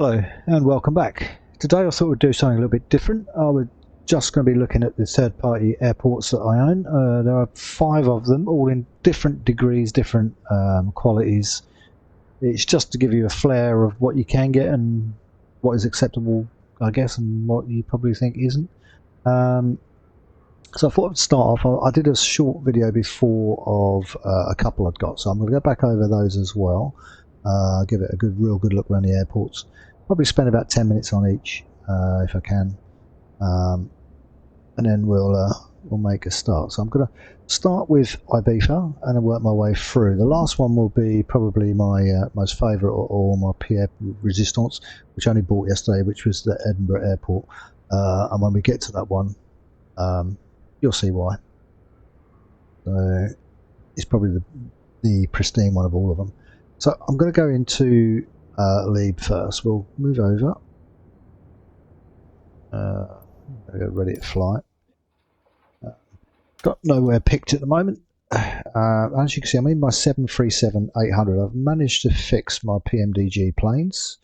Hello and welcome back. Today I thought we'd do something a little bit different. We're just going to be looking at the third-party airports that I own. There are 5 of them, all in different degrees, different qualities. It's just to give you a flare of what you can get and what is acceptable, I guess, and what you probably think isn't. So I thought I'd start off. I did a short video before of a couple I'd got, so I'm going to go back over those as well. Give it a real good look around the airports. Probably spend about 10 minutes on each if I can, and then we'll make a start. So I'm going to start with Ibiza and then work my way through. The last one will be probably my most favourite or my Pierre Resistance, which I only bought yesterday, which was the Edinburgh airport. And when we get to that one, you'll see why. So it's probably the pristine one of all of them. So I'm going to go into Lieb first. We'll move over. Ready to fly. Got nowhere picked at the moment. As you can see, I'm in my 737-800. I've managed to fix my PMDG planes.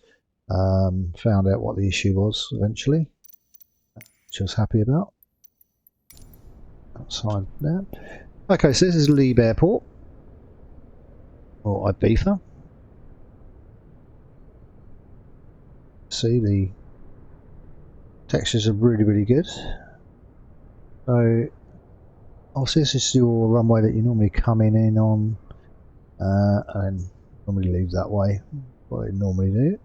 Found out what the issue was eventually, which I was happy about. Outside there. Okay, so this is Lieb Airport, or Ibiza. See, the textures are really good. So obviously this is your runway that you normally come in on, and normally leave that way, what I normally do.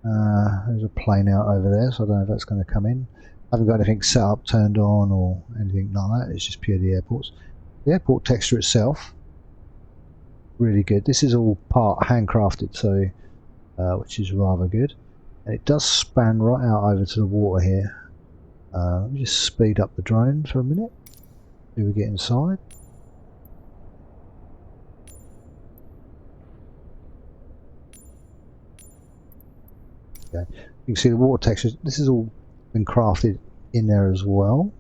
There's a plane out over there, so I don't know if that's going to come in. I haven't got anything set up, turned on or anything like that. It's just pure the airports. The airport texture itself, really good. This is all part handcrafted, so which is rather good. And it does span right out over to the water here. Let me just speed up the drone for a minute. Do we get inside? Okay. You can see the water texture. This has all been crafted in there as well.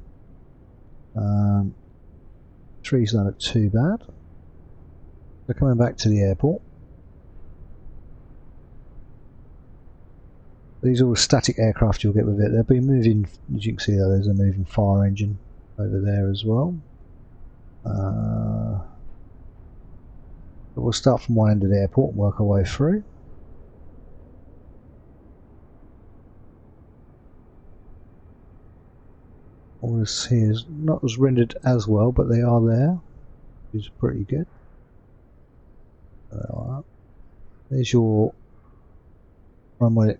Trees don't look too bad. We're coming back to the airport. These are all static aircraft you'll get with it. They'll be moving, as you can see, there's a moving fire engine over there as well. But we'll start from one end of the airport and work our way through. All this here is not as rendered as well, but they are there, which is pretty good. There's your runway,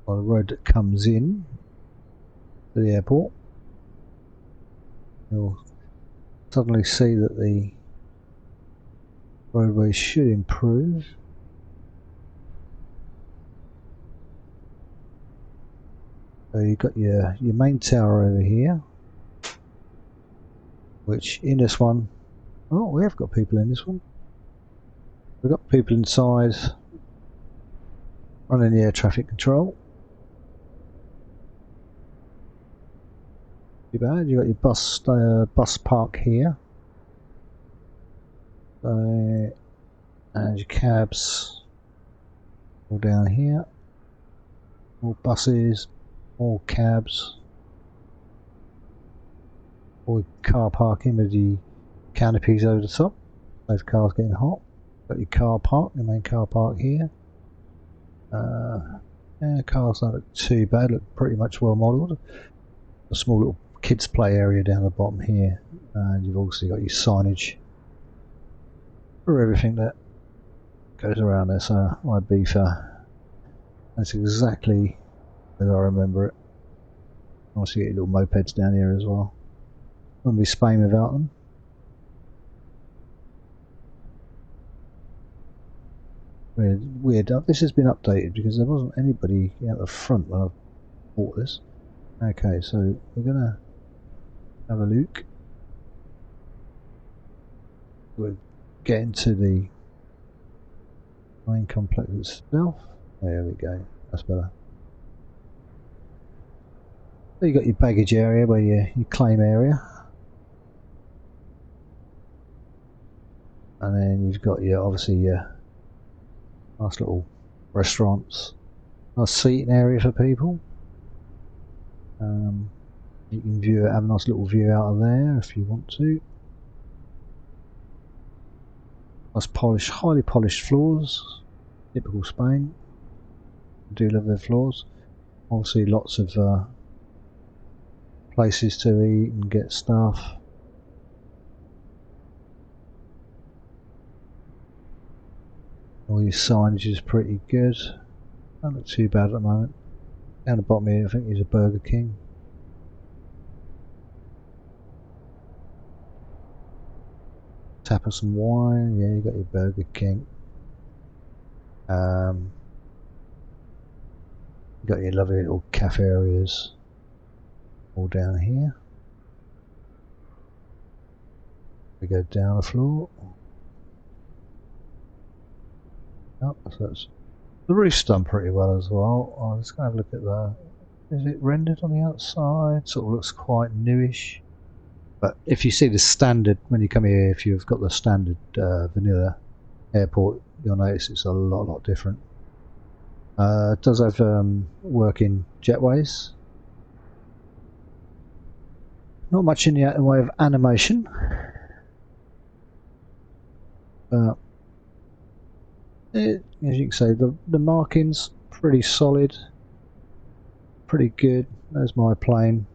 or the road that comes in to the airport. You'll suddenly see that the roadway should improve. So you've got your main tower over here, which in this one, oh, we have got people in this one. We've got people inside running the air traffic control. Too bad. You've got your bus park here, and your cabs all down here. More buses, more cabs, all car parking with the canopies over the top. Those cars getting hot. Got your car park, the main car park here. Yeah, cars don't look too bad. Look pretty much well modelled. A small little kids play area down the bottom here, and you've also got your signage for everything that goes around this Ibiza. That's exactly as I remember it. Also, you get your little mopeds down here as well. Wouldn't be Spain without them. Weird. This has been updated because there wasn't anybody out the front when I bought this. Okay, so we're gonna have a look. We'll get into the main complex itself. There we go. That's better. So you got your baggage area, where your claim area, and then you've got your obviously your nice little restaurants, Nice seating area for people. You can view it, have a nice little view out of there if you want to. Nice polished, highly polished floors. Typical Spain. I do love their floors. Obviously lots of places to eat and get stuff. All your signage is pretty good. Don't look too bad at the moment. Down the bottom here I think there's a Burger King. Tap of some wine, yeah, you got your Burger King. You got your lovely little cafe areas all down here. We go down the floor. Oh, so that's, the roof's done pretty well as well. I'm just going to have a look at that. Is it rendered on the outside? Sort of looks quite newish. But if you see the standard, when you come here, if you've got the standard vanilla airport, you'll notice it's a lot different. It does have working jetways. Not much in the way of animation. But as you can see, the marking's pretty solid. Pretty good. There's my plane.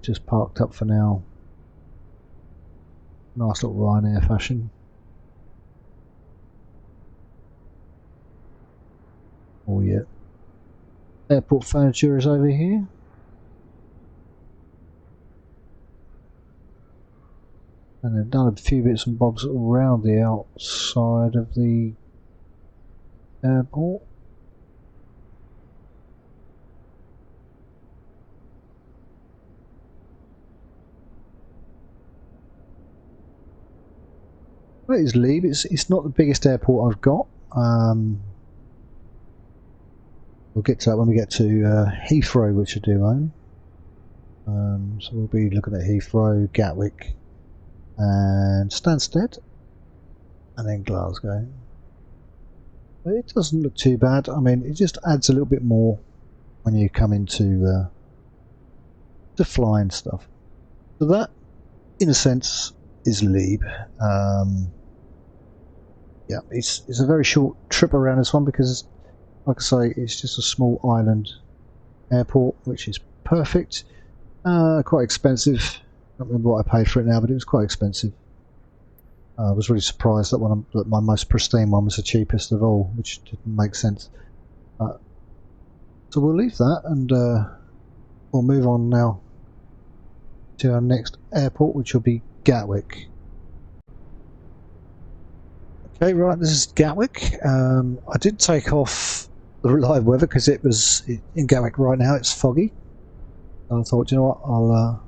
Just parked up for now. Nice little Ryanair fashion. Oh yeah. Airport furniture is over here. And they've done a few bits and bobs around the outside of the airport. That is Leeb. It's not the biggest airport I've got. We'll get to that when we get to Heathrow, which I do own. So we'll be looking at Heathrow, Gatwick, and Stansted, and then Glasgow. But it doesn't look too bad. I mean, it just adds a little bit more when you come into to flying stuff. So that, in a sense, is Leeb. Yeah, it's a very short trip around this one because, like I say, it's just a small island airport, which is perfect. Quite expensive. I don't remember what I paid for it now, but it was quite expensive. I was really surprised that that my most pristine one was the cheapest of all, which didn't make sense. So we'll leave that and we'll move on now to our next airport, which will be Gatwick. Okay, right, this is Gatwick. I did take off the live weather because it was in Gatwick right now. It's foggy. I thought, you know what, I'll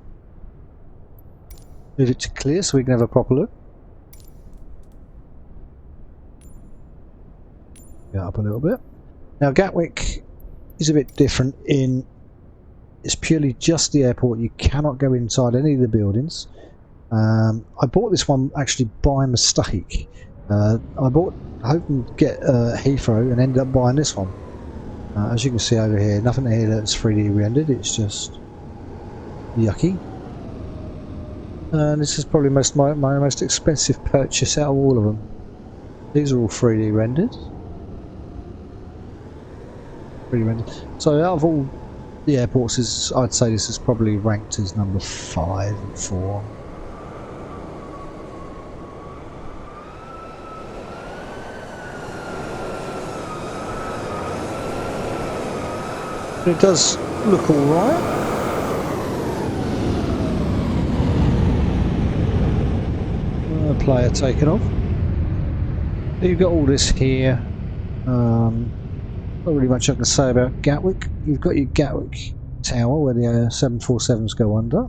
move it to clear so we can have a proper look. Get up a little bit. Now Gatwick is a bit different in it's purely just the airport. You cannot go inside any of the buildings. I bought this one actually by mistake. I bought hoping to get Heathrow and ended up buying this one. As you can see over here, nothing here that's 3D rendered, it's just yucky. This is probably my most expensive purchase out of all of them. These are all 3D rendered. So out of all the airports, I'd say this is probably ranked as number 5 and 4. It does look alright. Player taken off. You've got all this here. Not really much I can say about Gatwick. You've got your Gatwick Tower where the 747s go under.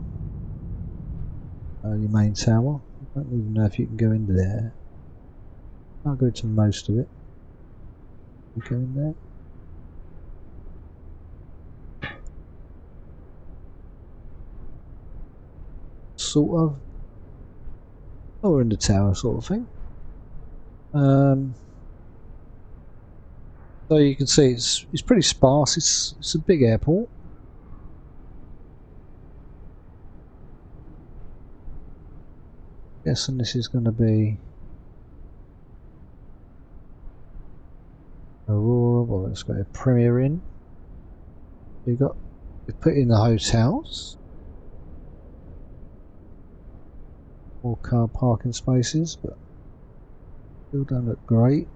Your main tower. I don't even know if you can go into there. I'll go to most of it. You go in there. Sort of. Oh, we're in the tower sort of thing. So you can see it's pretty sparse. It's a big airport. Guessing this is going to be Aurora. Well, let's go to Premier Inn. We've put in the hotels. More car parking spaces, but still don't look great.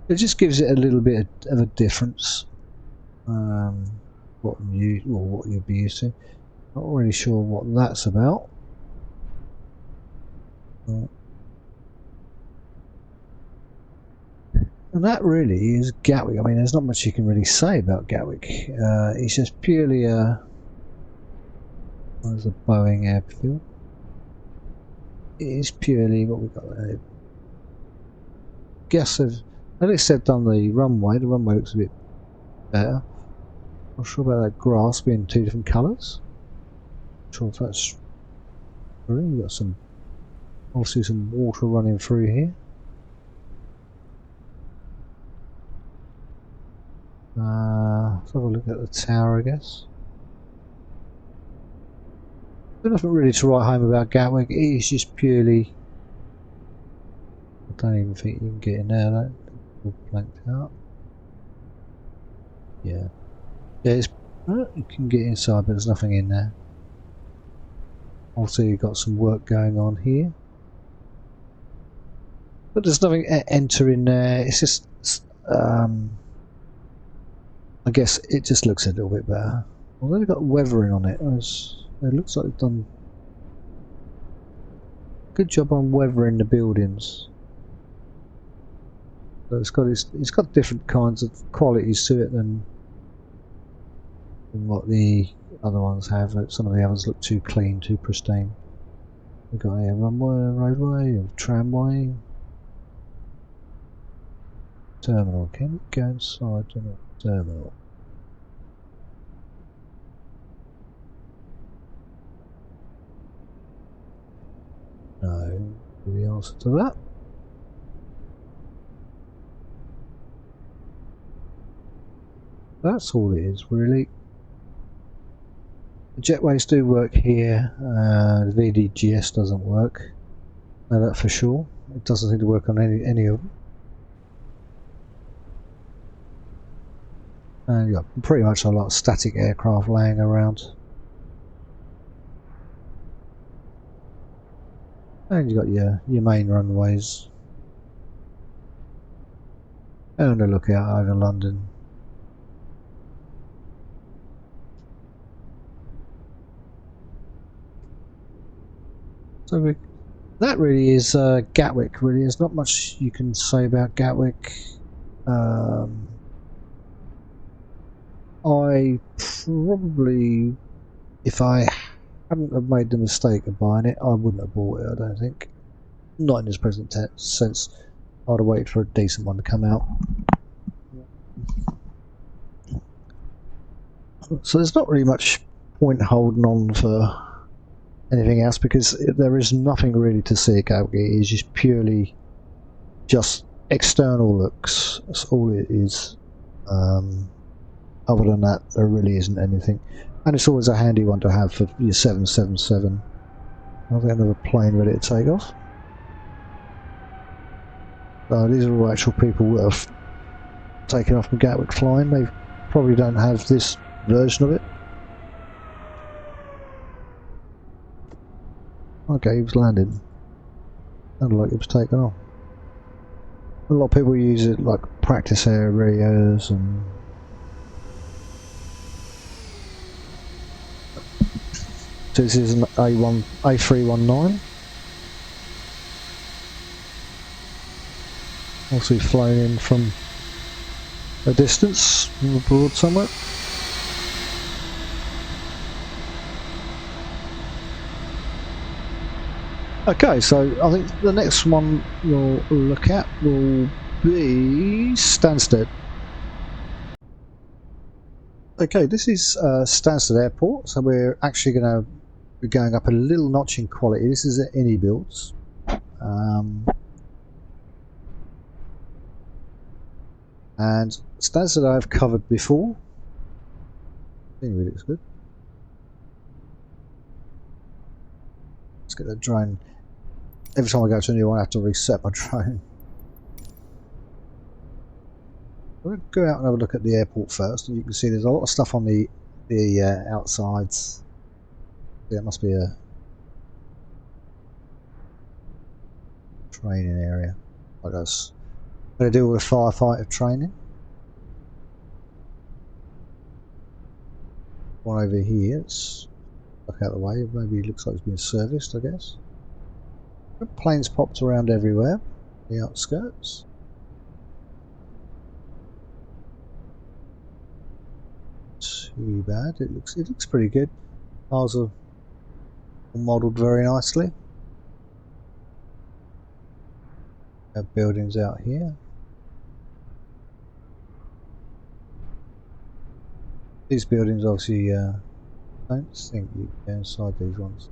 It just gives it a little bit of a difference. What you'd be used to. Not really sure what that's about. And that really is Gatwick. I mean, there's not much you can really say about Gatwick. It's just purely there's a Boeing airfield. It is purely what we've got there. Guess at least they've done the runway. The runway looks a bit better. Not sure about that grass being two different colours. Not sure if that's true. We've got obviously some water running through here. Let's have a look at the tower, I guess. There's nothing really to write home about Gatwick. It is just purely. I don't even think you can get in there. That all blanked out. Yeah. Yeah, you can get inside, but there's nothing in there. Also, you've got some work going on here, but there's nothing entering there. It's just. I guess it just looks a little bit better. Well, they've got weathering on it. It looks like they've done a good job on weathering the buildings. So it's got different kinds of qualities to it than what the other ones have. Some of the others look too clean, too pristine. We've got a runway, roadway, a tramway, terminal. Can you go inside the terminal? No, the answer to that. That's all it is, really. The jetways do work here. The VDGS doesn't work. Know that for sure. It doesn't seem to work on any of them. And you've got pretty much a lot of static aircraft laying around. And you've got your main runways. And a lookout over London. So that really is Gatwick. Really, there's not much you can say about Gatwick. I probably, if I hadn't have made the mistake of buying it, I wouldn't have bought it. I don't think. Not in this present sense. I'd have waited for a decent one to come out. So there's not really much point holding on for anything else, because there is nothing really to see at Gatwick. It is just purely just external looks. That's all it is. Other than that, there really isn't anything. And it's always a handy one to have for your 777. I've got another plane ready to take off. These are all actual people that have taken off from Gatwick flying. They probably don't have this version of it. Okay, he was landing. Sounded like it was taken off. A lot of people use it like practice areas and. So this is an A319. Also flown in from a distance from abroad somewhere. Okay, so I think the next one we'll look at will be Stansted. Okay, this is Stansted Airport, so we're actually going to be going up a little notch in quality. This is at any builds. And Stansted I've covered before. I think it looks good. Let's get the drone. Every time I go to a new one, I have to reset my drone. We'll go out and have a look at the airport first, and you can see there's a lot of stuff on the outsides. Yeah, it must be a training area. I guess I'm going to do all the firefighter training. One over here. Let's look out the way. Maybe it looks like it's being serviced, I guess. Planes popped around everywhere. The outskirts. Too bad. It looks pretty good. Cars are modelled very nicely. Have buildings out here. These buildings obviously don't think you can go inside these ones.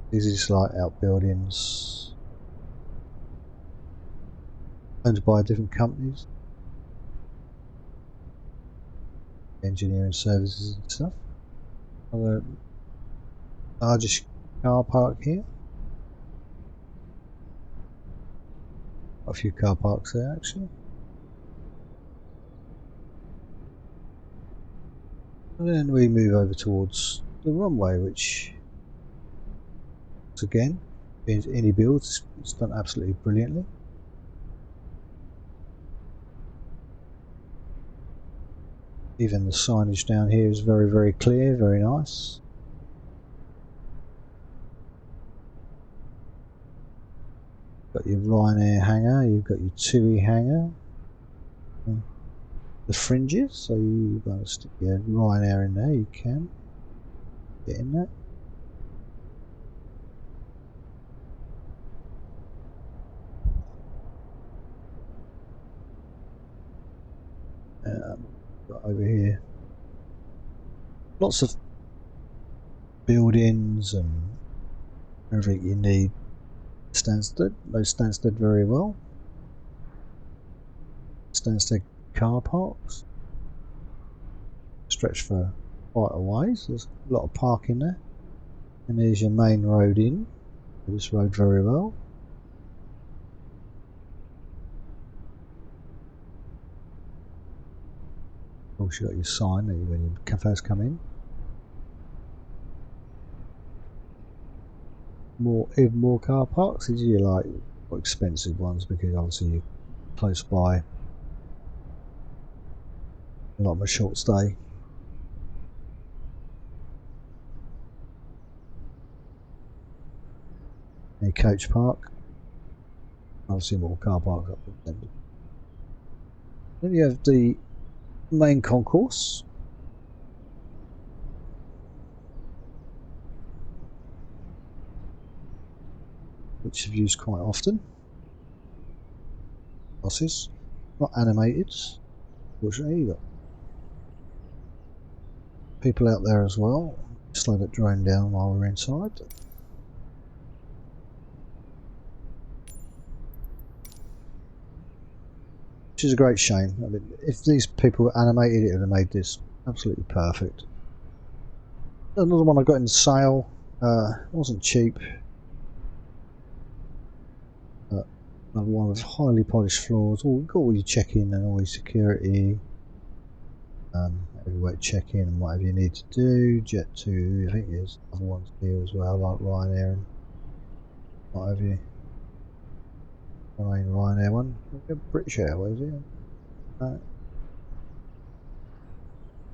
These are just like outbuildings owned by different companies. Engineering services and stuff. Another largest car park here. A few car parks there actually. And then we move over towards the runway, which again, any builds, it's done absolutely brilliantly. Even the signage down here is very, very clear, very nice. Got your Ryanair hangar, you've got your TUI hangar. The fringes, so you want to stick your Ryanair in there, you can get in there. Got over here lots of buildings and everything you need. Stansted, those Stansted very well. Stansted car parks stretch for quite a ways. There's a lot of parking there, and there's your main road in. This road very well. Of course, you got your sign when you first come in. Even more car parks. These are your like more expensive ones because obviously you're close by. A lot of a short stay. A coach park. Obviously more car parks up there. Then you have the main concourse. Which I've used quite often. Buses. Not animated. Fortunately, you've got people out there as well. Slow that drone down while we're inside. Which is a great shame. I mean, if these people were animated, it would have made this absolutely perfect. Another one I got in sale. Wasn't cheap. Another one with highly polished floors. Got all your check-in and all your security. Everywhere check-in and whatever you need to do. Jet 2, I think there's other ones here as well, like Ryanair and whatever you. The main Ryanair one. British Airways, yeah. And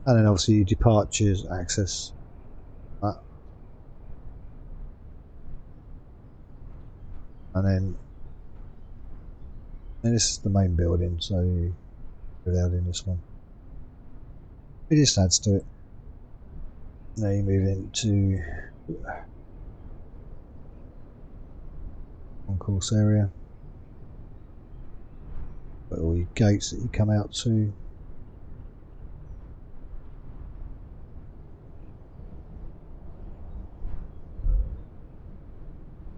then obviously your departures, access. And this is the main building, so you go out in this one. It just adds to it. Now you move into concourse area. Got all your gates that you come out to.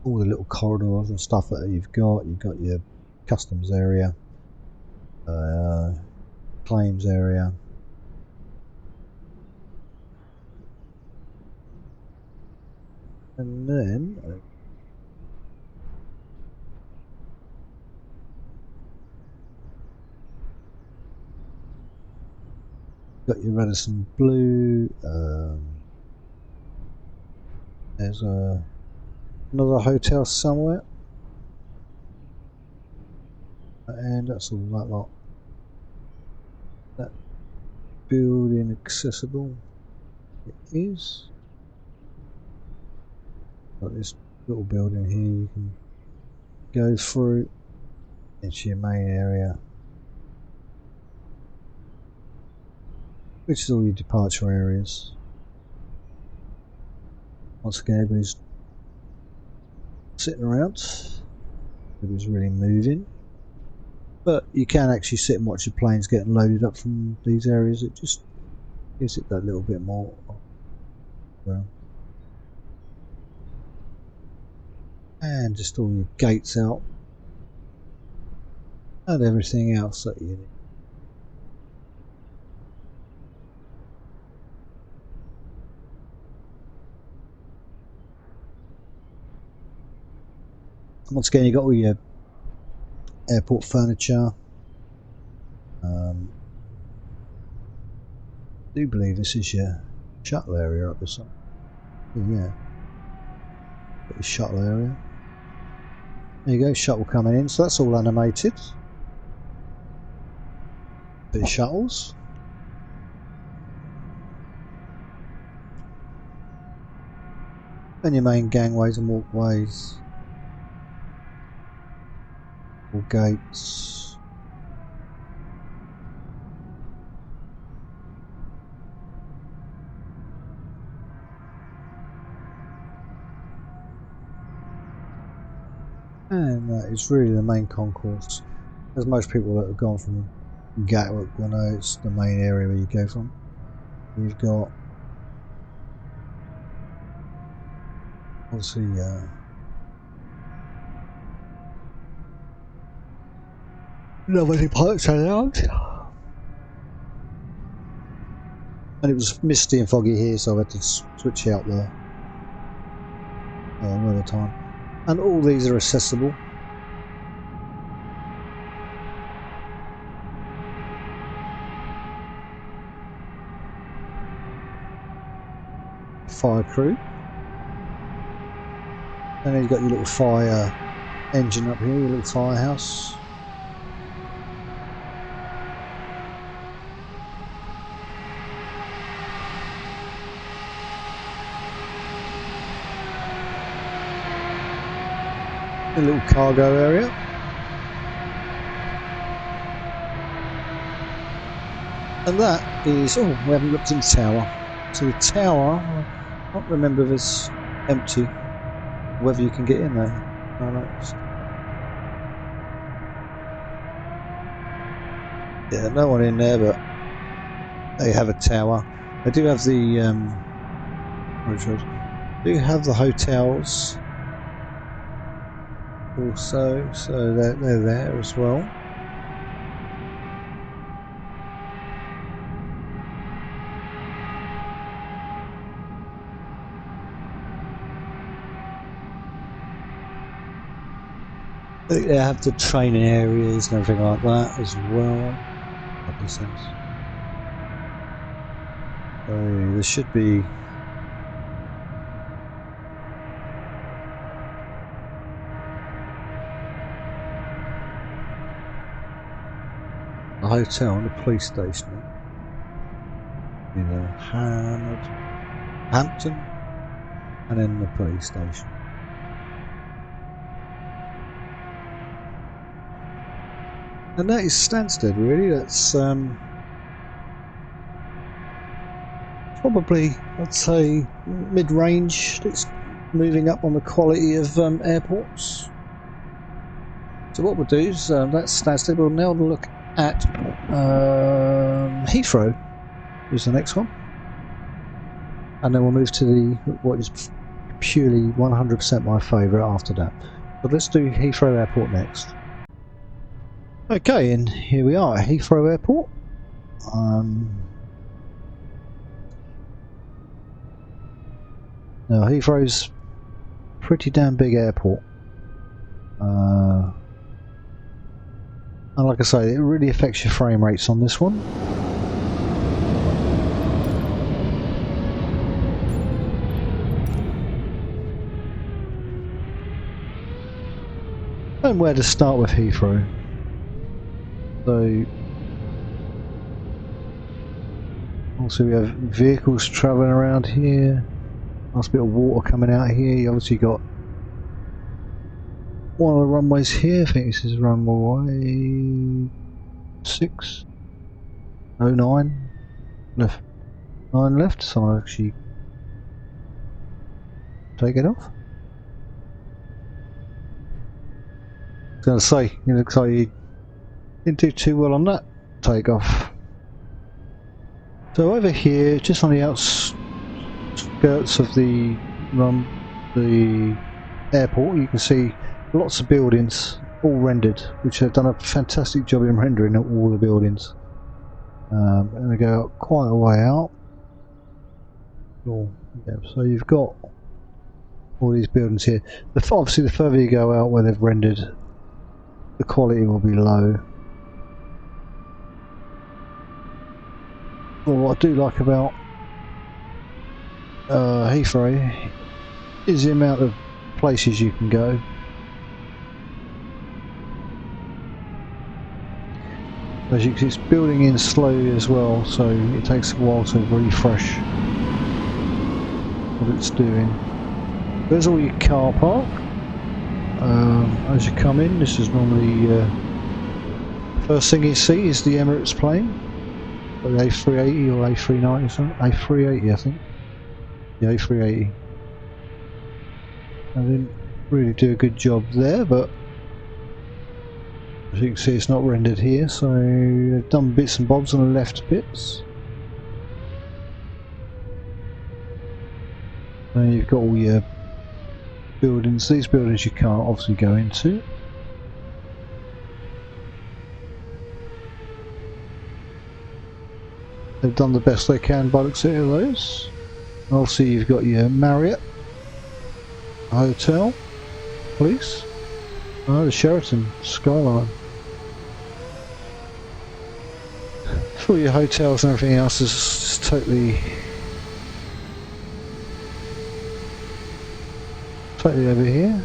All the little corridors and stuff that you've got your customs area, claims area. And then got your Radisson Blue. There's another hotel somewhere, and that's all that lot. That building accessible. It is. Got this little building here you can go through into your main area, which is all your departure areas. Once again, everybody's sitting around, everybody's really moving, but you can actually sit and watch your planes getting loaded up from these areas. It just gives it that little bit more. Well, and just all your gates out and everything else that you need. Once again, you got all your airport furniture. I do believe this is your shuttle area up this side. Yeah, got your shuttle area. There you go, shuttle coming in, so that's all animated. Bit of shuttles. And your main gangways and walkways. All gates. And that is really the main concourse. As most people that have gone from Gatwick will know, it's the main area where you go from. You've got obviously lovely pilots around. And it was misty and foggy here, so I had to switch out the weather time. And all these are accessible. Fire crew. And then you've got your little fire engine up here, your little firehouse. A little cargo area. And that is, oh, we haven't looked in the tower. So the tower, I can't remember if it's empty, whether you can get in there. Yeah, no one in there, but they have a tower. They do have the hotels also, so they're there as well. They have the training areas and everything like that as well. That makes sense. So there should be a hotel and a police station. Either Hampton and then the police station. And that is Stansted, really. That's probably, I'd say, mid-range. It's moving up on the quality of airports. So what we'll do is, that's Stansted. We'll now look at Heathrow is the next one. And then we'll move to what is purely 100% my favourite after that. But let's do Heathrow Airport next. Okay, and here we are at Heathrow Airport. Now Heathrow's a pretty damn big airport. And like I say, it really affects your frame rates on this one. And where to start with Heathrow. So also we have vehicles travelling around here. Nice bit of water coming out here. You obviously got one of the runways here. I think this is runway 6. Oh, 9 left. 9 left, so I'll actually take it off. I was going to say, it looks like you didn't do too well on that takeoff. So over here, just on the outskirts of the airport, you can see lots of buildings, all rendered, which have done a fantastic job in rendering all the buildings. And they go quite a way out. Oh, yeah, so you've got all these buildings here. Obviously, the further you go out where they've rendered, the quality will be low. Well, what I do like about Heathrow is the amount of places you can go. As you can see, it's building in slowly as well, so it takes a while to refresh what it's doing. There's all your car park. As you come in, this is normally first thing you see is the Emirates plane, the A380 or A390 or something. A380, I think. The A380. I didn't really do a good job there, but as you can see, it's not rendered here, so they've done bits and bobs on the left bits. And you've got all your buildings. These buildings you can't obviously go into. They've done the best they can by the looks of those. And obviously you've got your Marriott Hotel, police. Oh, the Sheraton Skyline. For your hotels and everything else is just totally over here.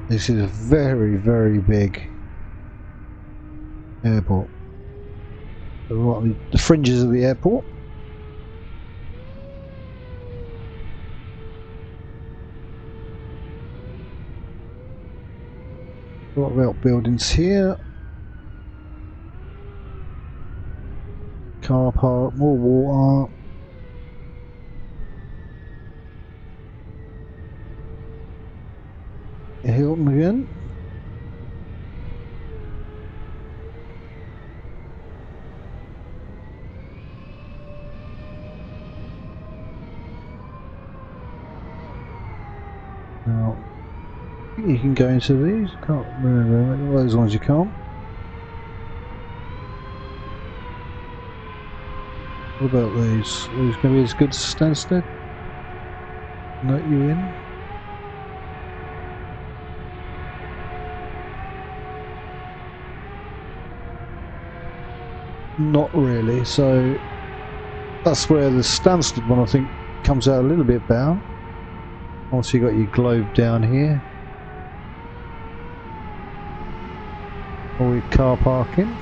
This is a very, very big airport. The fringes of the airport. What about buildings here? Car park, more water. Hilton again. Now, you can go into these. Can't remember those ones. You can't. What about these? Are these going to be as good as Stansted? Note you in. Not really. So that's where the Stansted one I think comes out a little bit better. Also, you got your globe down here. All your car parking.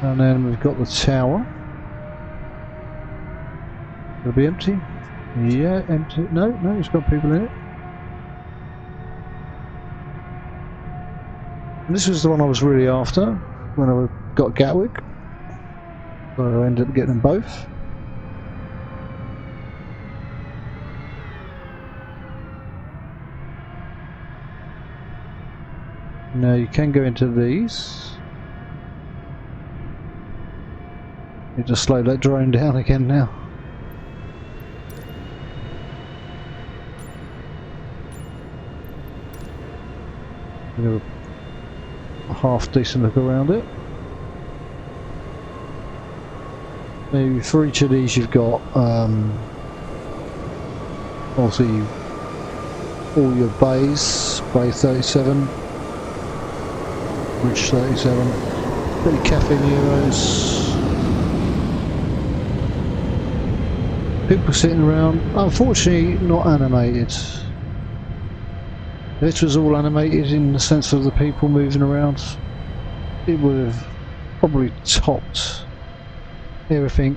And then we've got the tower. It'll be empty. Yeah, empty. No, it's got people in it. And this was the one I was really after when I got Gatwick. So I ended up getting them both. Now you can go into these. You just slow that drone down again now. Give a half decent look around it. Maybe for each of these you've got obviously all your bays, bay 37, bridge 37, bit of cafe Neros, people sitting around, unfortunately not animated. If this was all animated in the sense of the people moving around, it would have probably topped everything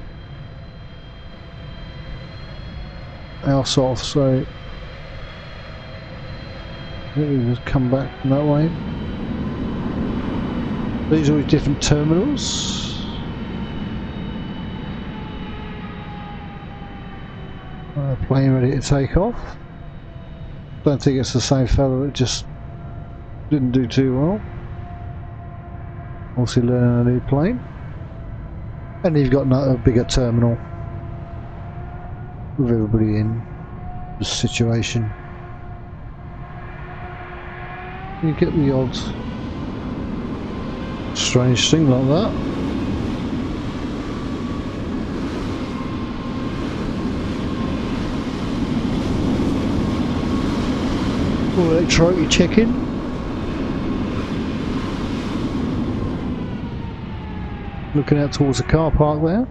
else off, so let me just come back that way. These are all different terminals. Plane ready to take off. Don't think it's the same fella that just didn't do too well. Also learning a new plane. And you've got a bigger terminal with everybody in the situation. You get the odd strange thing like that. All electronic check-in. Looking out towards the car park there.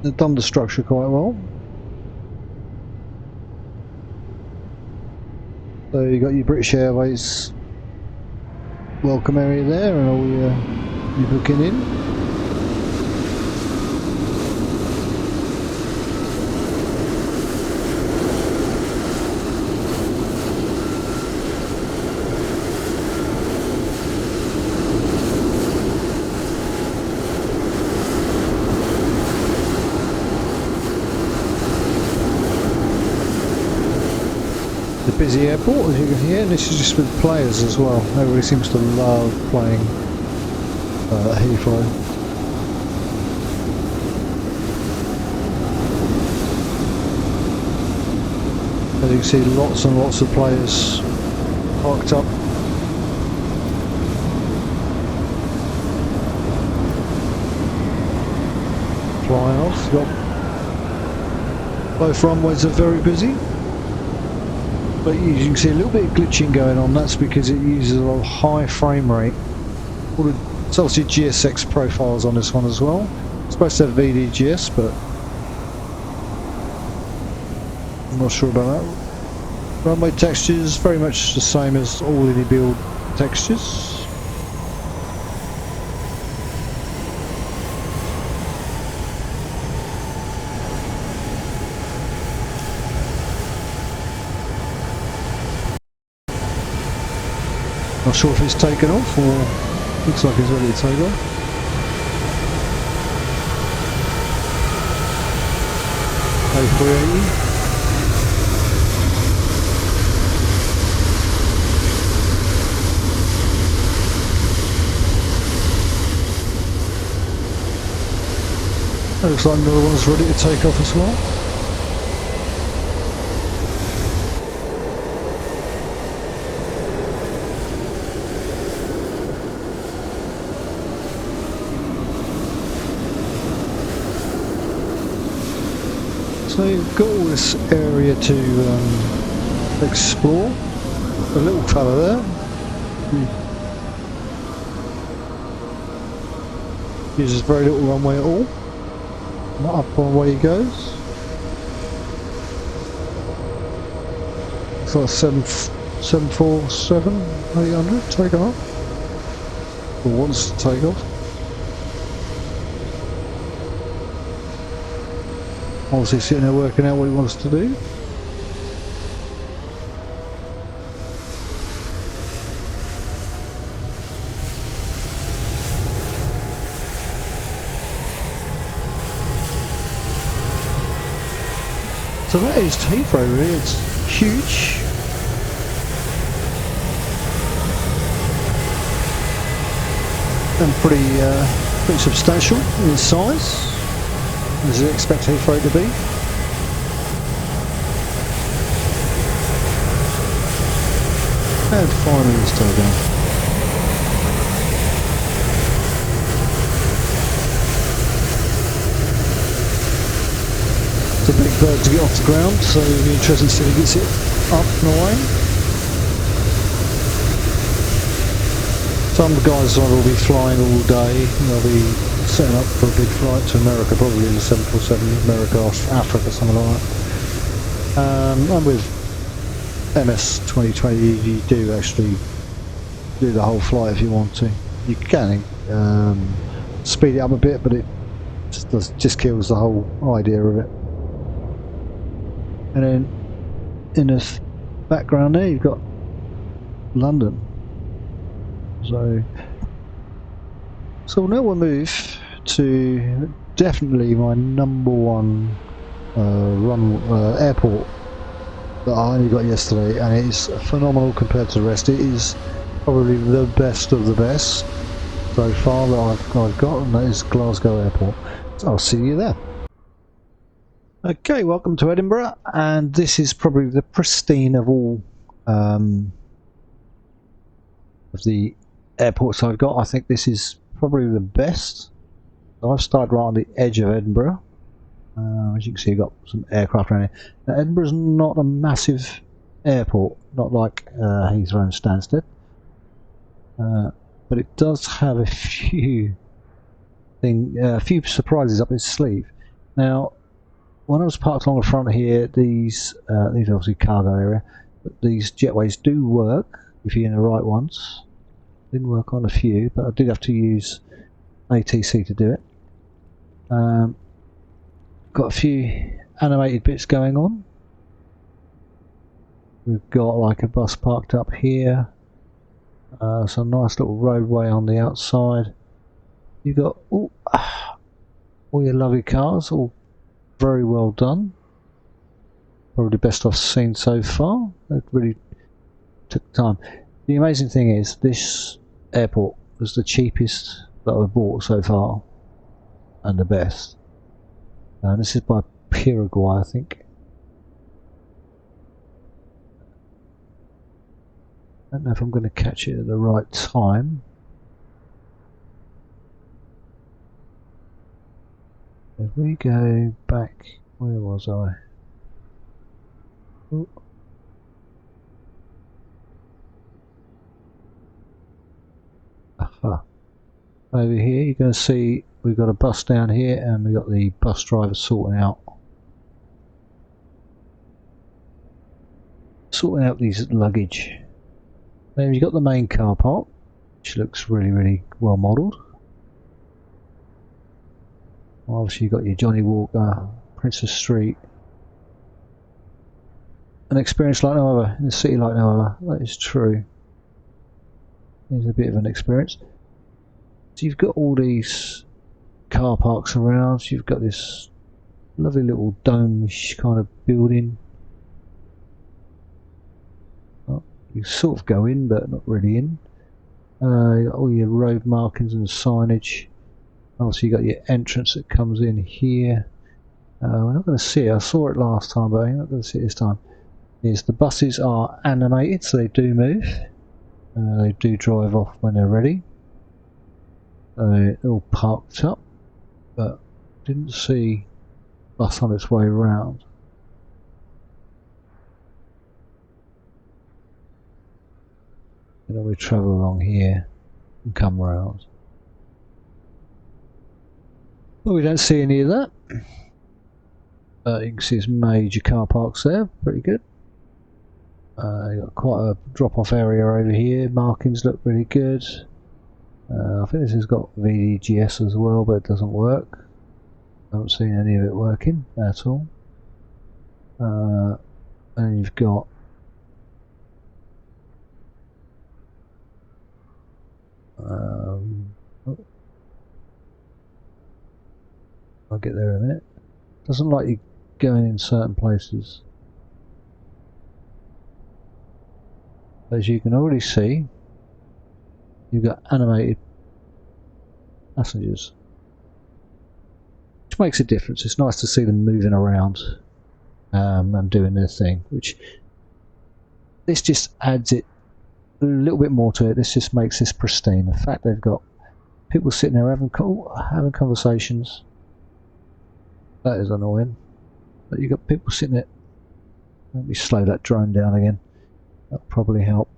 They've done the structure quite well. So you got your British Airways welcome area there and all your booking in. Busy airport, as you can hear, and this is just with players as well. Everybody seems to love playing at Heathrow. As you can see, lots and lots of players parked up. Flying off. Both runways are very busy. But you can see a little bit of glitching going on. That's because it uses a lot of high frame rate. It's obviously GSX profiles on this one as well. It's supposed to have VDGS, but I'm not sure about that. Runway textures very much the same as all in the build textures. Not sure if it's taken off or looks like it's ready to take off. A380. Looks like another one's ready to take off as well. So you've got all this area to explore. A little fella there. Uses very little runway at all. Not up on where he goes. It's like 747, 800 taking off. Or wants to take off. Obviously sitting there working out what he wants to do. So that is Heathrow really, it's huge. And pretty substantial in size. As you expect Heathrow to be. And finally it's towed down. It's a big bird to get off the ground, so it'll be interesting to see if he gets it up and away. Some guys will be flying all day. They'll be setting up for a big flight to America, probably in the 747, America or Africa, something like that. And with MS 2020 you do actually do the whole flight if you want to. You can speed it up a bit, but it just kills the whole idea of it. And then in the background there you've got London. So now we'll move to definitely my number one airport that I only got yesterday, and it is phenomenal compared to the rest. It is probably the best of the best so far that I've got, and that is Glasgow Airport. So I'll see you there. Okay, welcome to Edinburgh, and this is probably the pristine of all of the airports I've got. I think this is probably the best. So I've started right on the edge of Edinburgh. As you can see, you've got some aircraft around here. Now, Edinburgh's not a massive airport, not like Heathrow and Stansted, but it does have a few surprises up its sleeve. Now, when I was parked along the front here, these are obviously cargo area, but these jetways do work if you're in the right ones. Didn't work on a few, but I did have to use ATC to do it. Got a few animated bits going on. We've got like a bus parked up here, some nice little roadway on the outside. You've got all your lovely cars, all very well done. Probably the best I've seen so far. It really took time. The amazing thing is, this airport was the cheapest that I've bought so far, and the best. And this is by Paraguay, I think. I don't know if I'm going to catch it at the right time. If we go back, where was I? Ooh. Aha. Over here you're going to see we've got a bus down here, and we've got the bus driver sorting out these luggage. Then you've got the main car park, which looks really well modelled. Obviously you've got your Johnny Walker, Princess Street. An experience like no other, in a city like no other. That is true. It's a bit of an experience. So you've got all these car parks around. So you've got this lovely little dome-ish kind of building. Oh, you sort of go in, but not really in. You got all your road markings and signage. Obviously you got your entrance that comes in here. We're not going to see it. I saw it last time, but I'm not going to see it this time. Is the buses are animated, so they do move. They do drive off when they're ready. They're all parked up, but didn't see bus on its way around. And then we travel along here and come round. Well, we don't see any of that. You can see there's major car parks there, pretty good. You've got quite a drop-off area over here. Markings look really good. I think this has got VDGS as well, but it doesn't work. I haven't seen any of it working at all. And you've got I'll get there in a minute. Doesn't like you going in certain places. As you can already see, you've got animated passengers, which makes a difference. It's nice to see them moving around and doing their thing, which this just adds it a little bit more to it. This just makes this pristine. The fact they've got people sitting there having conversations, that is annoying. But you've got people sitting there. Let me slow that drone down again. That'll probably help.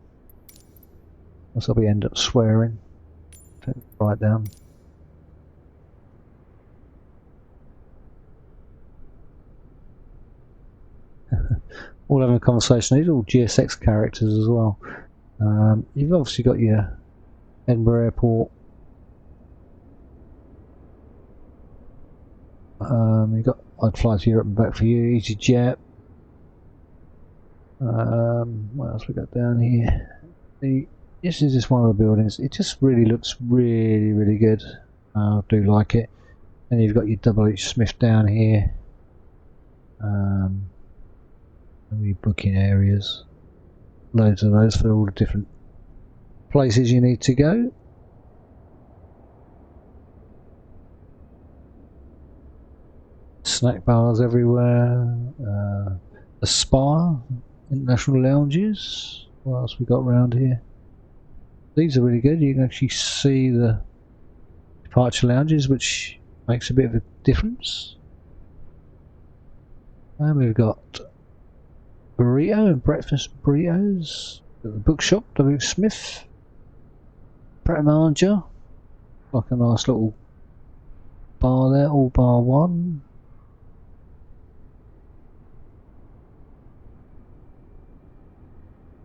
Else I'll end up swearing. Take it right down. All having a conversation. These are all GSX characters as well. You've obviously got your Edinburgh Airport. You've got I'd fly to Europe and back for you. EasyJet. What else we got down here? This is just one of the buildings. It just really looks really good. I do like it. And you've got your WH Smith down here. And your booking areas. Loads of those for all the different places you need to go. Snack bars everywhere. A spa. International lounges. What else we got around here? These are really good. You can actually see the departure lounges, which makes a bit of a difference. And we've got burrito and breakfast burritos. The bookshop, W. Smith. Pret Manager. Like a nice little bar there, all bar one.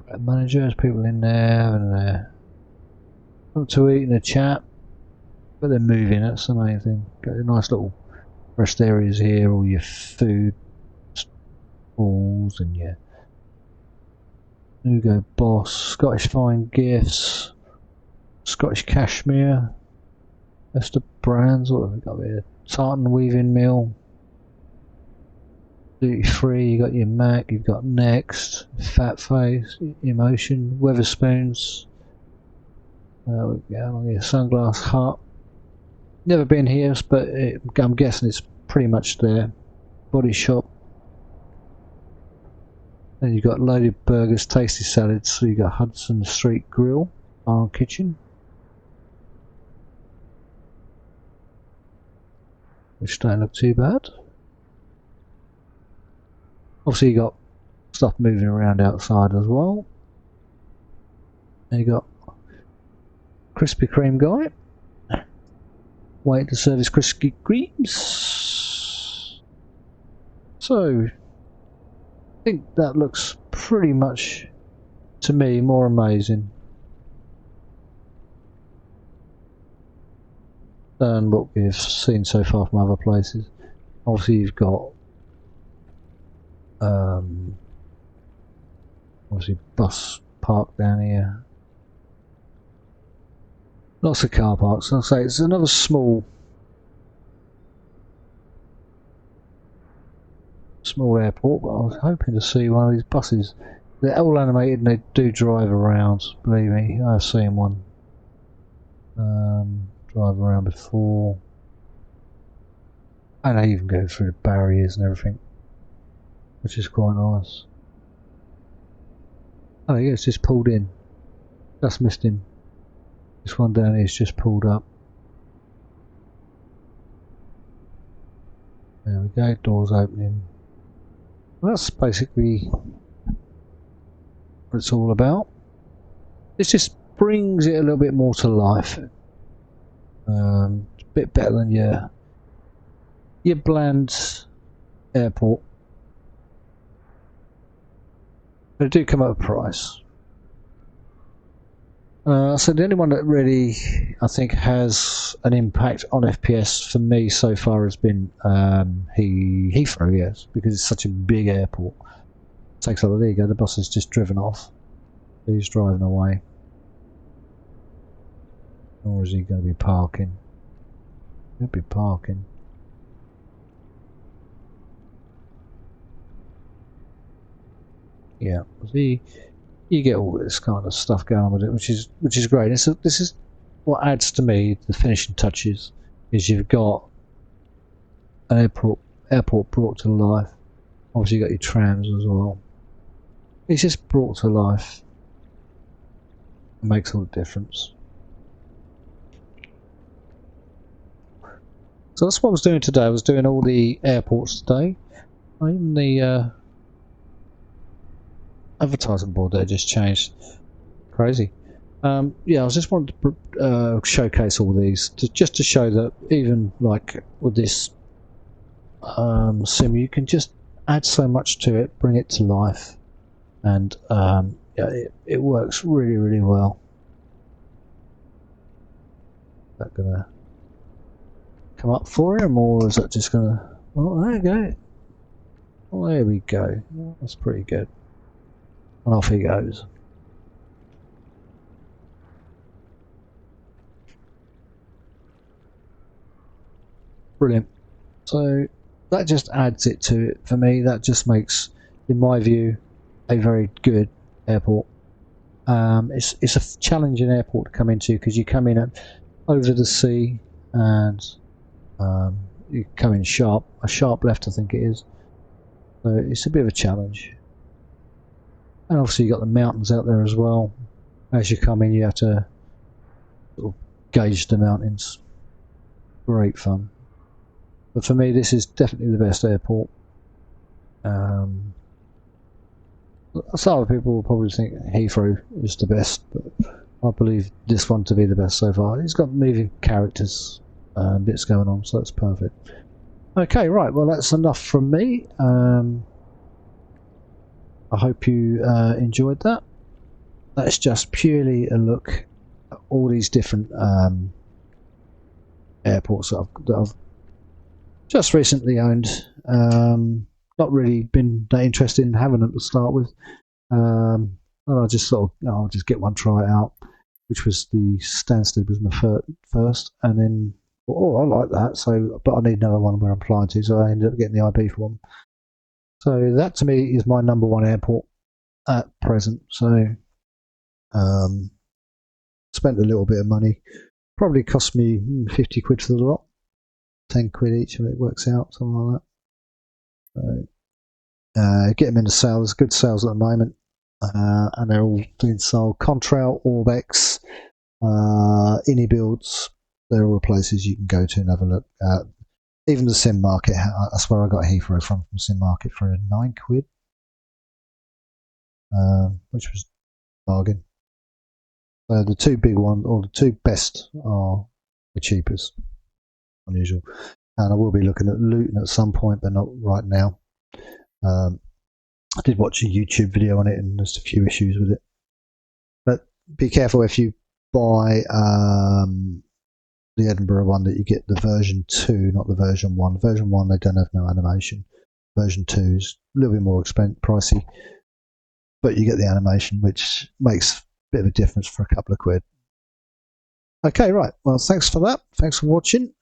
Pret Manager, there's people in there having to eat and a chat. But they're moving, that's the main thing. Got a nice little rest areas here, all your food stalls and your Hugo Boss, Scottish Fine Gifts, Scottish Cashmere, Esther Brands, what have we got here? Tartan Weaving Mill, Duty Free, you got your Mac, you've got Next, Fat Face, Emotion, Weatherspoons, we've got on your Sunglass Hut. Never been here, but I'm guessing it's pretty much there. Body Shop. Then you've got Loaded Burgers, Tasty Salads, so you've got Hudson Street Grill, Bar Kitchen. Which don't look too bad. Obviously you got stuff moving around outside as well. And you got Krispy Kreme guy. Waiting to serve his Krispy Kremes. So I think that looks pretty much, to me, more amazing than what we've seen so far from other places. Obviously you've got obviously bus park down here. Lots of car parks. I'll say it's another small airport, but I was hoping to see one of these buses. They're all animated and they do drive around, believe me. I've seen one drive around before. And they even go through the barriers and everything, which is quite nice. Oh yeah, it's just pulled in. Just missed him. This one down here is just pulled up. There we go, doors opening. Well, that's basically what it's all about. This just brings it a little bit more to life. It's a bit better than your bland airport. But it do come at a price. So the only one that really, I think, has an impact on FPS for me so far has been Heathrow, yes, because it's such a big airport. Takes over. There you go. The bus has just driven off. He's driving away, or is he going to be parking? He'll be parking. Yeah. See. You get all this kind of stuff going on with it, which is great. This is what adds to me the finishing touches. Is you've got an airport brought to life. Obviously, you got your trams as well. It's just brought to life. It makes all the difference. So that's what I was doing today. I was doing all the airports today. Even the advertising board there just changed. Crazy. Yeah, I just wanted to showcase all these just to show that even like with this sim, you can just add so much to it, bring it to life, and yeah, it works really, really well. Is that gonna come up for him, or is that just gonna? Oh, there you go. Oh, there we go. That's pretty good. And off he goes. Brilliant. So that just adds it to it for me. That just makes, in my view, a very good airport. It's a challenging airport to come into because you come in over the sea and you come in a sharp left I think it is. So it's a bit of a challenge. And obviously you've got the mountains out there as well. As you come in you have to sort of gauge the mountains. Great fun. But for me this is definitely the best airport. Some other people will probably think Heathrow is the best, but I believe this one to be the best so far. It's got moving characters and bits going on, so that's perfect. Okay, right, well that's enough from me. I hope you enjoyed that. That's just purely a look at all these different airports that I've just recently owned. Not really been that interested in having them to start with. And I just thought, I'll just get one, try it out, which was the Stansted was my first, and then I like that. So, but I need another one where I'm flying to, so I ended up getting the IB for one. So that to me is my number one airport at present. So, spent a little bit of money. Probably cost me 50 quid for the lot, 10 quid each, and it works out something like that. So, get them into sales. Good sales at the moment. And they're all being sold. Contrail, Orbex, Builds, they're all places you can go to and have a look at. Even the sim market, that's where I got Heathrow from sim market for 9 quid, which was a bargain. The two big ones, or the two best, are the cheapest, unusual. And I will be looking at Luton at some point, but not right now. I did watch a YouTube video on it and there's a few issues with it. But be careful if you buy the Edinburgh one that you get the version 2, not the version 1. Version 1 they don't have no animation. Version 2 is a little bit more pricey, but you get the animation, which makes a bit of a difference for a couple of quid. Okay, right. Well, thanks for that. Thanks for watching.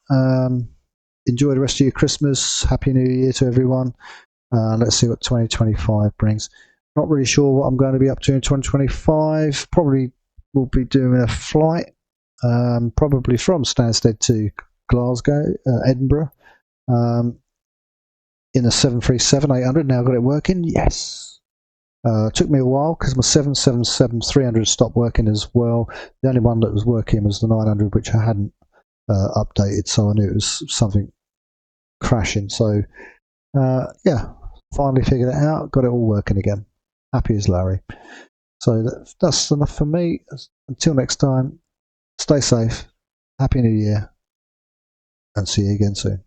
Enjoy the rest of your Christmas. Happy New Year to everyone. Let's see what 2025 brings. Not really sure what I'm going to be up to in 2025. Probably will be doing a flight, probably from Stansted to Glasgow, Edinburgh, in a 737-800. Now I've got it working. Yes. Took me a while because my 777-300 stopped working as well. The only one that was working was the 900, which I hadn't updated, so I knew it was something crashing. So yeah, finally figured it out, got it all working again. Happy as Larry. So that's enough for me. Until next time, stay safe, Happy New Year, and see you again soon.